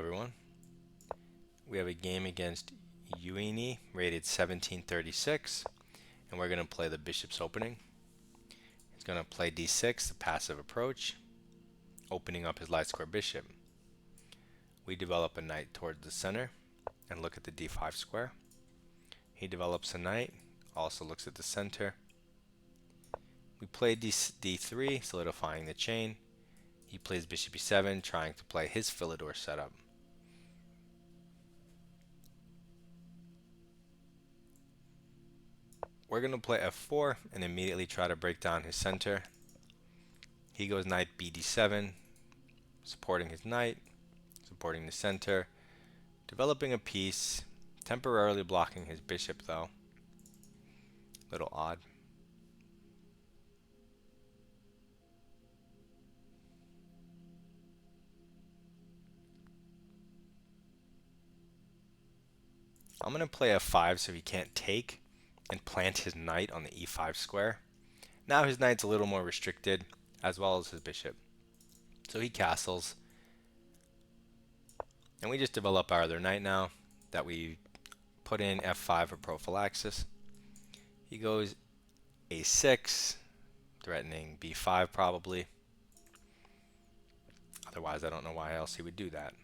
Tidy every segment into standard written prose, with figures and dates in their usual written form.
everyone. We have a game against Uini, rated 1736, and we're going to play the bishop's opening. He's going to play d6, the passive approach, opening up his light square bishop. We develop a knight towards the center and look at the d5 square. He develops a knight, also looks at the center. We play d3, solidifying the chain. He plays bishop e7, trying to play his Philidor setup. We're going to play f4 and immediately try to break down his center. He goes knight bd7, supporting his knight, supporting the center, developing a piece, temporarily blocking his bishop though. Little odd. I'm going to play f5 so he can't take and plant his knight on the e5 square. Now his knight's a little more restricted, as well as his bishop. So he castles. And we just develop our other knight now that we put in f5 for prophylaxis. He goes a6, threatening b5 probably. Otherwise, I don't know why else he would do that.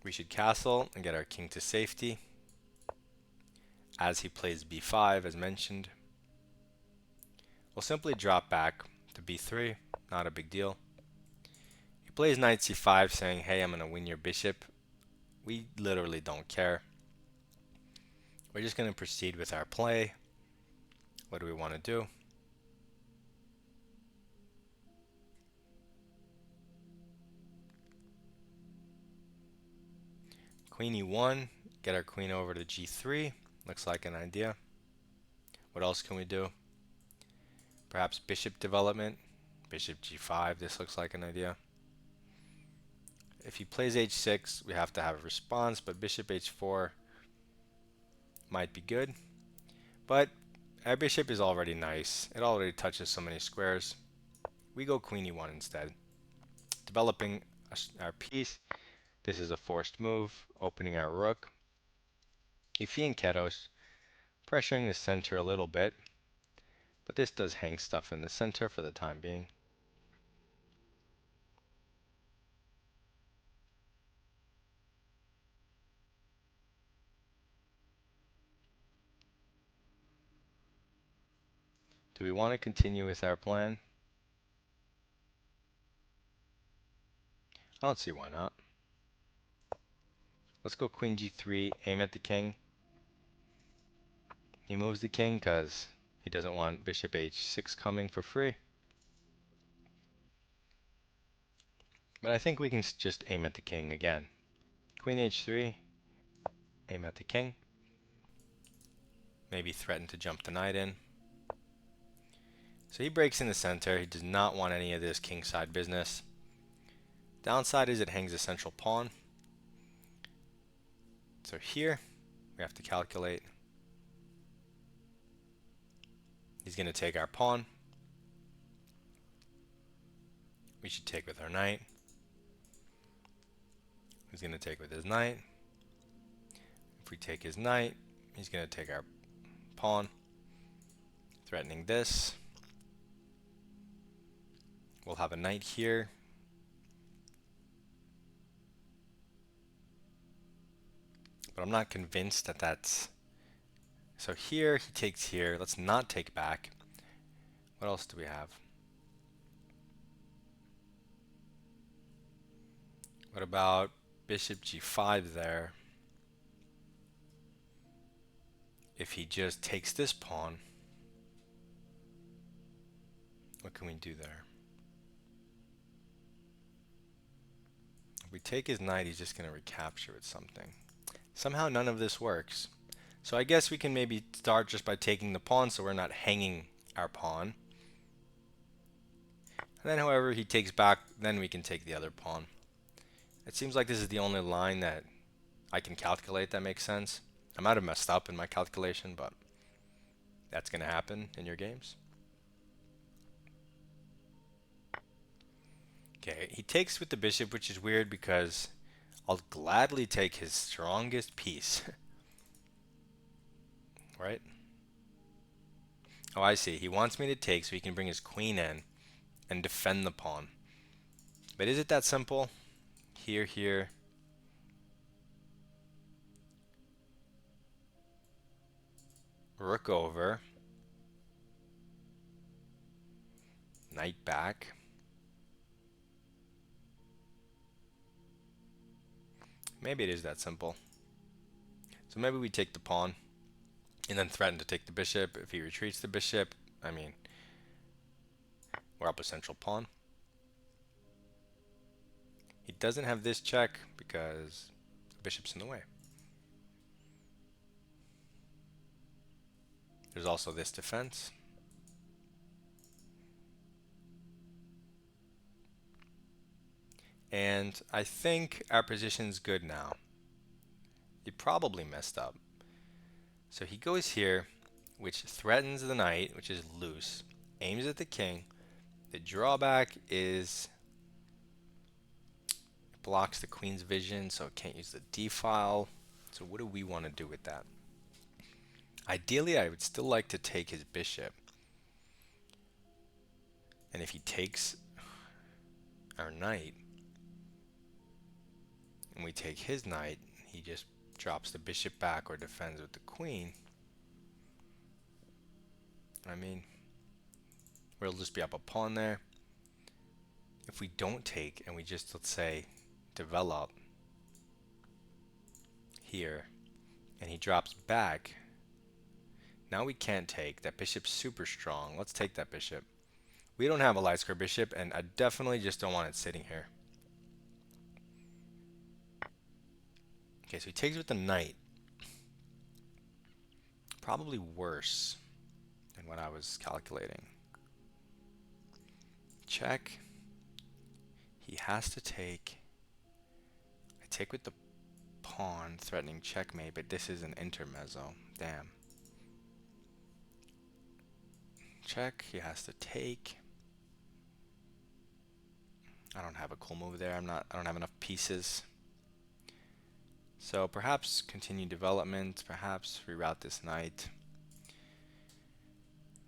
We should castle and get our king to safety. As he plays b5, as mentioned, we'll simply drop back to b3, not a big deal. He plays knight c5, saying, hey, I'm going to win your bishop. We literally don't care. We're just going to proceed with our play. What do we want to do? Queen e1, get our queen over to g3. Looks like an idea. What else can we do? Perhaps bishop development. Bishop g5, this looks like an idea. If he plays h6, we have to have a response, but bishop h4 might be good. But our bishop is already nice. It already touches so many squares. We go queen e1 instead. Developing our piece. This is a forced move, opening our rook. Ketos, pressuring the center a little bit, but this does hang stuff in the center for the time being. Do we want to continue with our plan? I don't see why not. Let's go queen g3, aim at the king. He moves the king because he doesn't want bishop h6 coming for free. But I think we can just aim at the king again. Queen h3, aim at the king. Maybe threaten to jump the knight in. So he breaks in the center. He does not want any of this kingside business. Downside is it hangs a central pawn. So here, we have to calculate. He's going to take our pawn. We should take with our knight. He's going to take with his knight. If we take his knight, he's going to take our pawn, threatening this. We'll have a knight here. But I'm not convinced that that's... So here, he takes here. Let's not take back. What else do we have? What about bishop g5 there? If he just takes this pawn, what can we do there? If we take his knight, he's just going to recapture with something. Somehow none of this works. So I guess we can maybe start just by taking the pawn so we're not hanging our pawn. And then however he takes back, then we can take the other pawn. It seems like this is the only line that I can calculate that makes sense. I might have messed up in my calculation, but that's going to happen in your games. Okay, he takes with the bishop, which is weird because I'll gladly take his strongest piece, right? Oh, I see. He wants me to take so he can bring his queen in and defend the pawn. But is it that simple? Here, here. Rook over. Knight back. Maybe it is that simple. So maybe we take the pawn and then threaten to take the bishop. If he retreats the bishop, I mean, we're up a central pawn. He doesn't have this check because the bishop's in the way. There's also this defense. And I think our position's good now. He probably messed up. So he goes here, which threatens the knight, which is loose, aims at the king. The drawback is it blocks the queen's vision, so it can't use the d-file. So what do we want to do with that? Ideally, I would still like to take his bishop. And if he takes our knight, and we take his knight, he just drops the bishop back or defends with the queen. I mean, we'll just be up a pawn there. If we don't take and we just, let's say, develop here, and he drops back, now we can't take. That bishop's super strong. Let's take that bishop. We don't have a light square bishop, and I definitely just don't want it sitting here. Okay, so he takes with the knight. Probably worse than what I was calculating. Check. He has to take. I take with the pawn, threatening checkmate, but this is an intermezzo. Damn. Check. He has to take. I don't have a cool move there. I don't have enough pieces. So perhaps continue development, perhaps reroute this knight.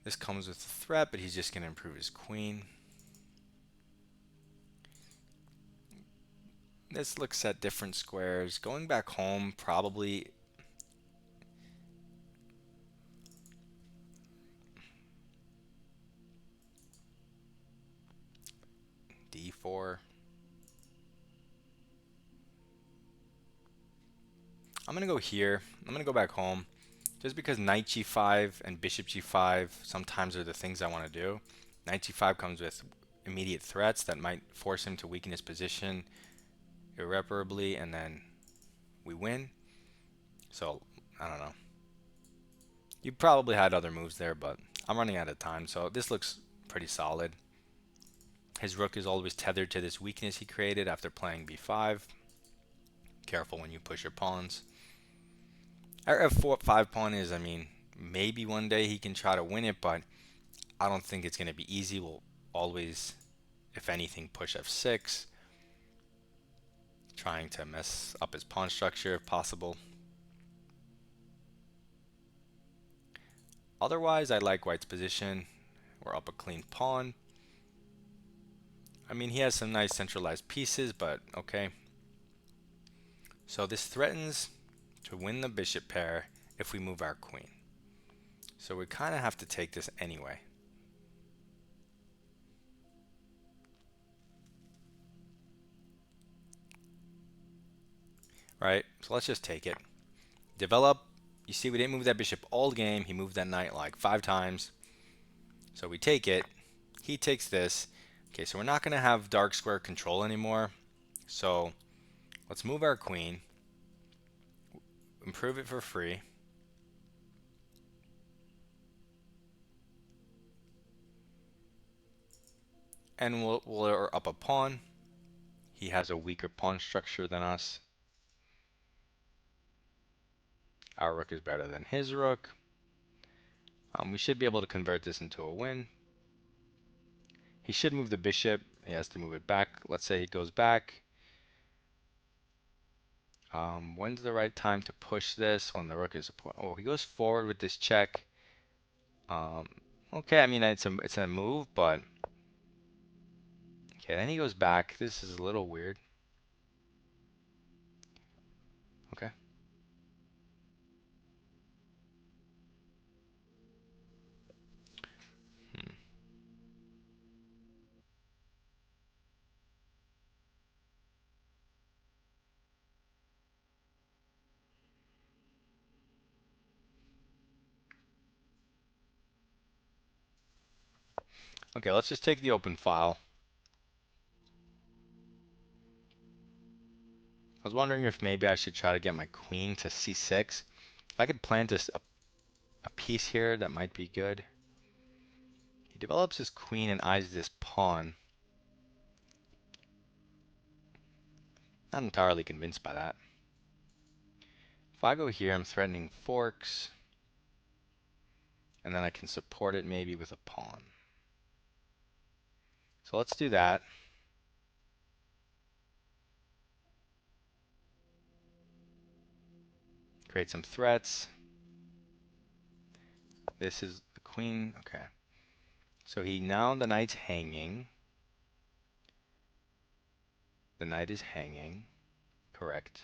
This comes with a threat, but he's just going to improve his queen. This looks at different squares. Going back home, probably d4. I'm going to go here. I'm going to go back home. Just because knight g5 and bishop g5 sometimes are the things I want to do. Knight g5 comes with immediate threats that might force him to weaken his position irreparably, and then we win. So, I don't know. You probably had other moves there, but I'm running out of time, so this looks pretty solid. His rook is always tethered to this weakness he created after playing b5. Careful when you push your pawns. Our f5 pawn is, I mean, maybe one day he can try to win it, but I don't think it's going to be easy. We'll always, if anything, push f6, trying to mess up his pawn structure if possible. Otherwise, I like white's position. We're up a clean pawn. I mean, he has some nice centralized pieces, but okay. So this threatens to win the bishop pair if we move our queen. So we kind of have to take this anyway. Right, so let's just take it. Develop. You see, we didn't move that bishop all game. He moved that knight like 5 times. So we take it. He takes this. Okay, so we're not going to have dark square control anymore. So let's move our queen. Improve it for free. And we're up a pawn. He has a weaker pawn structure than us. Our rook is better than his rook. We should be able to convert this into a win. He should move the bishop. He has to move it back. Let's say he goes back. When's the right time to push this? When the rook is oh, he goes forward with this check. Um, okay, I mean it's a move, but okay. Then he goes back. This is a little weird. Okay. Hmm. Okay, let's just take the open file. I was wondering if maybe I should try to get my queen to c6. If I could plant a piece here, that might be good. He develops his queen and eyes this pawn. Not entirely convinced by that. If I go here, I'm threatening forks, and then I can support it maybe with a pawn. So let's do that. Create some threats. This is the queen. Okay. So now the knight's hanging. The knight is hanging. Correct.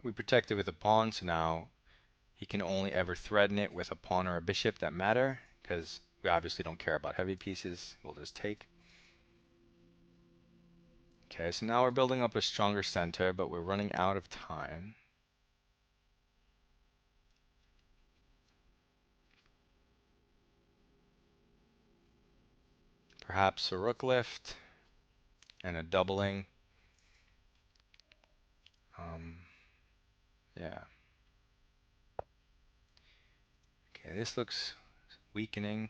We protect it with a pawn, so now he can only ever threaten it with a pawn or a bishop that matter, because we obviously don't care about heavy pieces. We'll just take. Okay, so now we're building up a stronger center, but we're running out of time. Perhaps a rook lift and a doubling. Yeah. Okay, this looks weakening.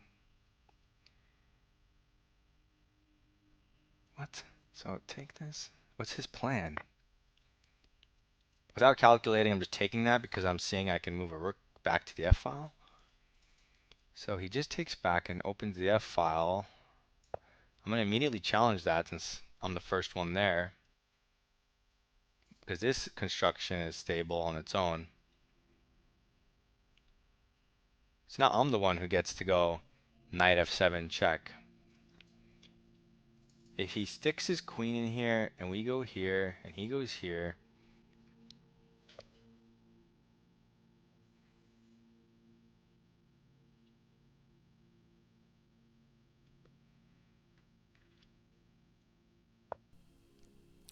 What? So take this? What's his plan? Without calculating, I'm just taking that because I'm seeing I can move a rook back to the F file. So he just takes back and opens the F file. I'm going to immediately challenge that since I'm the first one there, because this construction is stable on its own. So now I'm the one who gets to go knight F7 check. If he sticks his queen in here and we go here and he goes here,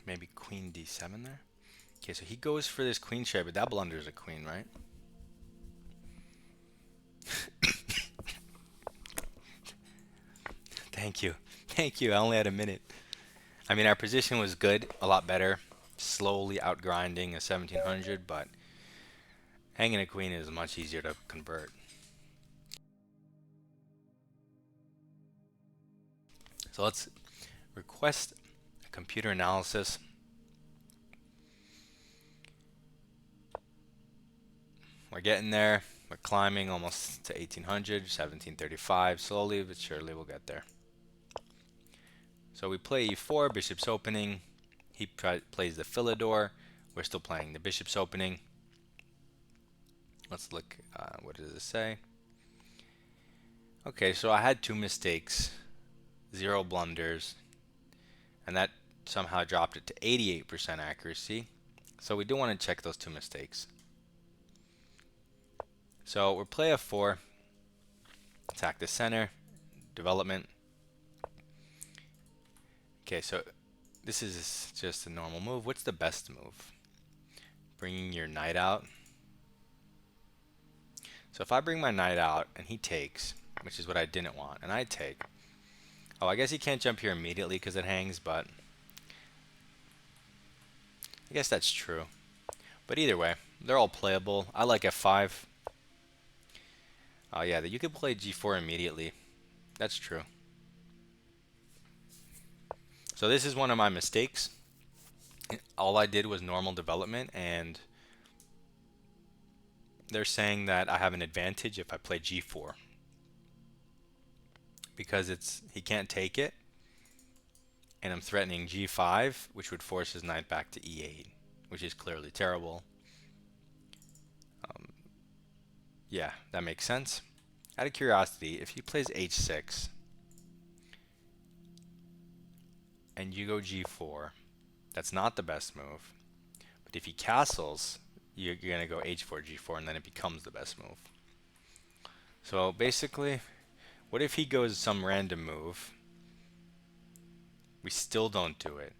maybe queen d7 there. Okay, so he goes for this queen share, but that blunders a queen, right? Thank you. Thank you. I only had a minute. I mean, our position was good, a lot better. Slowly outgrinding a 1700, but hanging a queen is much easier to convert. So let's request a computer analysis. We're getting there. We're climbing almost to 1800, 1735. Slowly but surely we'll get there. So we play e4, bishop's opening. He plays the Philidor. We're still playing the bishop's opening. Let's look, what does it say? Okay, so I had 2 mistakes, 0 blunders, and that somehow dropped it to 88% accuracy. So we do want to check those 2 mistakes. So we'll play f4, attack the center, development. Okay, so this is just a normal move. What's the best move? Bringing your knight out. So if I bring my knight out and he takes, which is what I didn't want, and I take. Oh, I guess he can't jump here immediately because it hangs, but I guess that's true. But either way, they're all playable. I like f5. Oh yeah, you could play g4 immediately. That's true. So this is one of my mistakes. All I did was normal development, and they're saying that I have an advantage if I play g4. because he can't take it, and I'm threatening g5, which would force his knight back to e8, which is clearly terrible. Yeah, that makes sense. Out of curiosity, if he plays h6 and you go g4, that's not the best move. But if he castles, you're going to go h4, g4, and then it becomes the best move. So basically, what if he goes some random move? We still don't do it.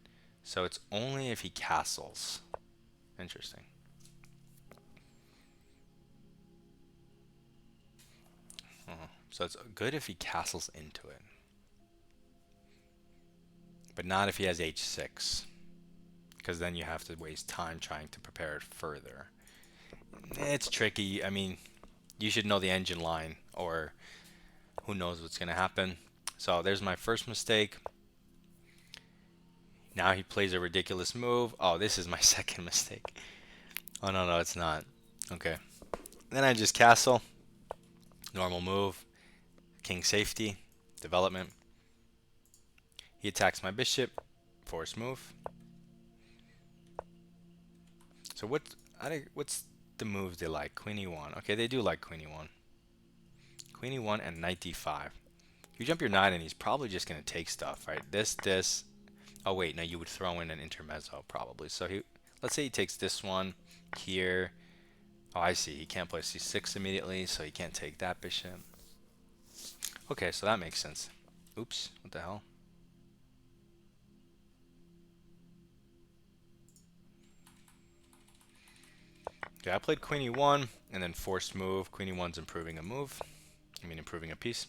So it's only if he castles. Interesting. So it's good if he castles into it. But not if he has h6. Because then you have to waste time trying to prepare it further. It's tricky. I mean, you should know the engine line, or who knows what's going to happen. So there's my first mistake. Now he plays a ridiculous move. Oh, this is my second mistake. Oh, no, it's not. Okay. Then I just castle. Normal move. King safety. Development. He attacks my bishop. Force move. So what's the move they like? Queen e1. Okay, they do like queen e1. Queen e1 and knight d5. You jump your knight and he's probably just going to take stuff, right? This. Oh, wait, no, you would throw in an intermezzo probably. So let's say he takes this one here. Oh, I see. He can't play c6 immediately, so he can't take that bishop. Okay, so that makes sense. Oops, what the hell? Okay, I played queen e1 and then forced move. Queen e1's improving a move. I mean, improving a piece.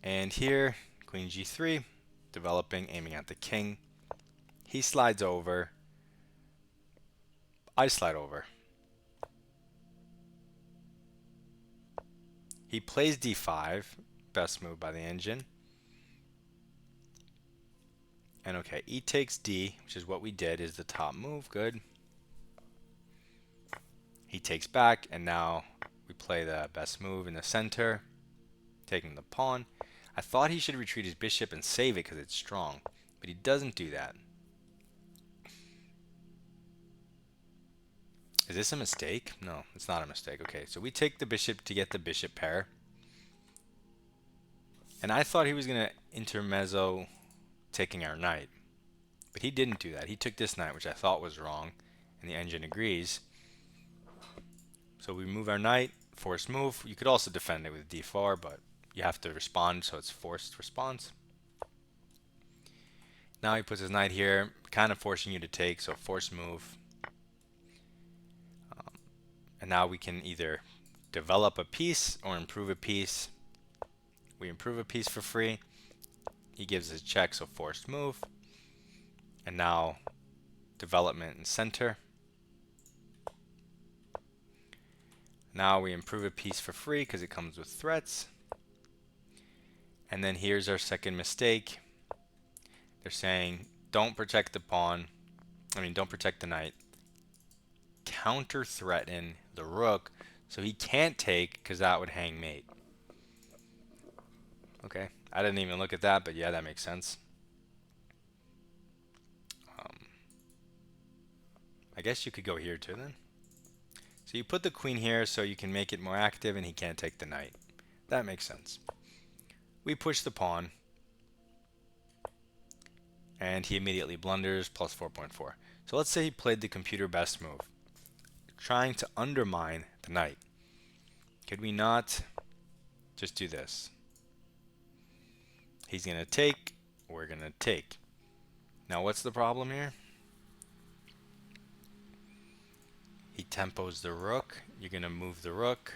And here, queen g3, developing, aiming at the king. He slides over. I slide over. He plays d5, best move by the engine. And okay, e takes d, which is what we did, is the top move. Good. He takes back, and now we play the best move in the center, taking the pawn. I thought he should retreat his bishop and save it because it's strong, but he doesn't do that. Is this a mistake? No, it's not a mistake. Okay, so we take the bishop to get the bishop pair. And I thought he was going to intermezzo taking our knight. But he didn't do that. He took this knight, which I thought was wrong, and the engine agrees. So we move our knight, forced move. You could also defend it with d4, but you have to respond, so it's forced response. Now he puts his knight here, kind of forcing you to take, so forced move. And now we can either develop a piece or improve a piece. We improve a piece for free. He gives us check, so forced move. And now development and center. Now we improve a piece for free because it comes with threats. And then here's our second mistake. They're saying don't protect the pawn. Don't protect the knight. Counter threaten the rook, so he can't take because that would hang mate. Okay, I didn't even look at that, but yeah, that makes sense. I guess you could go here too then. So you put the queen here so you can make it more active and he can't take the knight. That makes sense. We push the pawn. And he immediately blunders, plus 4.4. So let's say he played the computer best move, trying to undermine the knight. Could we not just do this? He's going to take, we're going to take. Now what's the problem here? He tempos the rook. You're going to move the rook.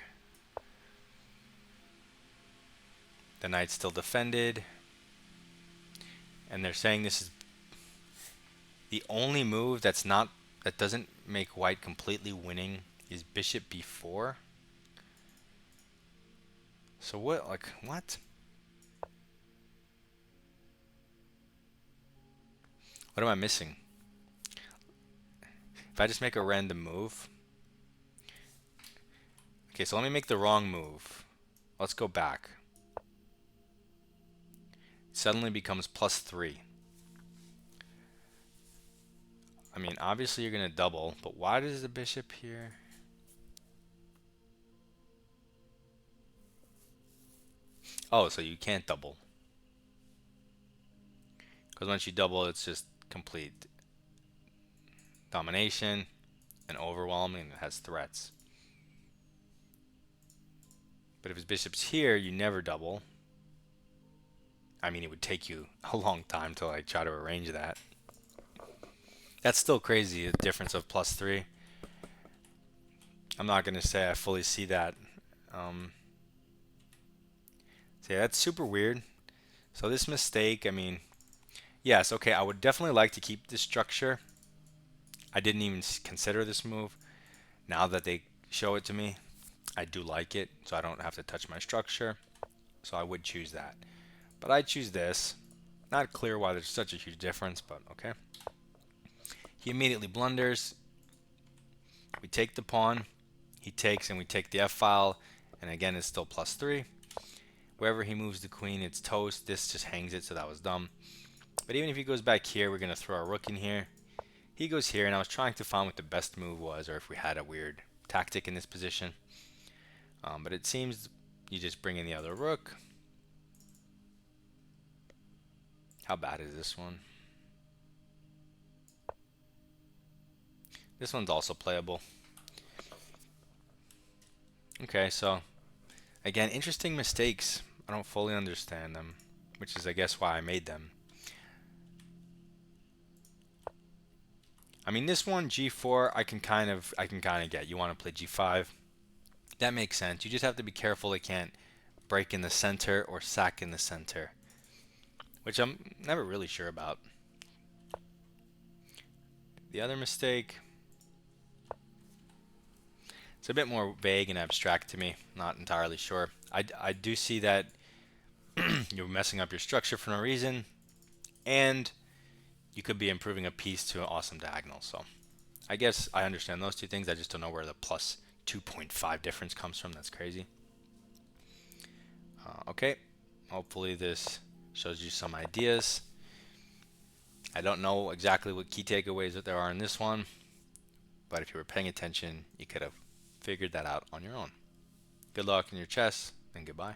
The knight's still defended. And they're saying this is the only move that doesn't make white completely winning is bishop b4. So what, what? What am I missing? If I just make a random move. Okay, so let me make the wrong move. Let's go back. suddenly becomes +3. I mean, obviously you're going to double, but why does the bishop here? Oh, so you can't double. Because once you double, it's just complete domination and overwhelming, and it has threats. But if his bishop's here, you never double. I mean, it would take you a long time to like try to arrange that. That's still crazy, a difference of +3. I'm not going to say I fully see that. So yeah, that's super weird. So this mistake, I mean, yes, okay, I would definitely like to keep this structure. I didn't even consider this move. Now that they show it to me, I do like it, so I don't have to touch my structure. So I would choose that. But I choose this. Not clear why there's such a huge difference, but okay. He immediately blunders. We take the pawn. He takes, and we take the f-file, and again it's still +3. Wherever he moves the queen, it's toast. This just hangs it, so that was dumb. But even if he goes back here, we're going to throw our rook in here. He goes here, and I was trying to find what the best move was, or if we had a weird tactic in this position. But it seems you just bring in the other rook. How bad is this one? This one's also playable. Okay, so again, interesting mistakes. I don't fully understand them, which is I guess why I made them. I mean, this one G4 I can kind of get. You want to play G5. That makes sense. You just have to be careful they can't break in the center or sack in the center, which I'm never really sure about. The other mistake, it's a bit more vague and abstract to me. Not entirely sure. I do see that you're messing up your structure for no reason, and you could be improving a piece to an awesome diagonal. So I guess I understand those two things. I just don't know where the plus 2.5 difference comes from. That's crazy. Okay, hopefully this shows you some ideas. I don't know exactly what key takeaways that there are in this one, but if you were paying attention, you could have figured that out on your own. Good luck in your chess, and goodbye.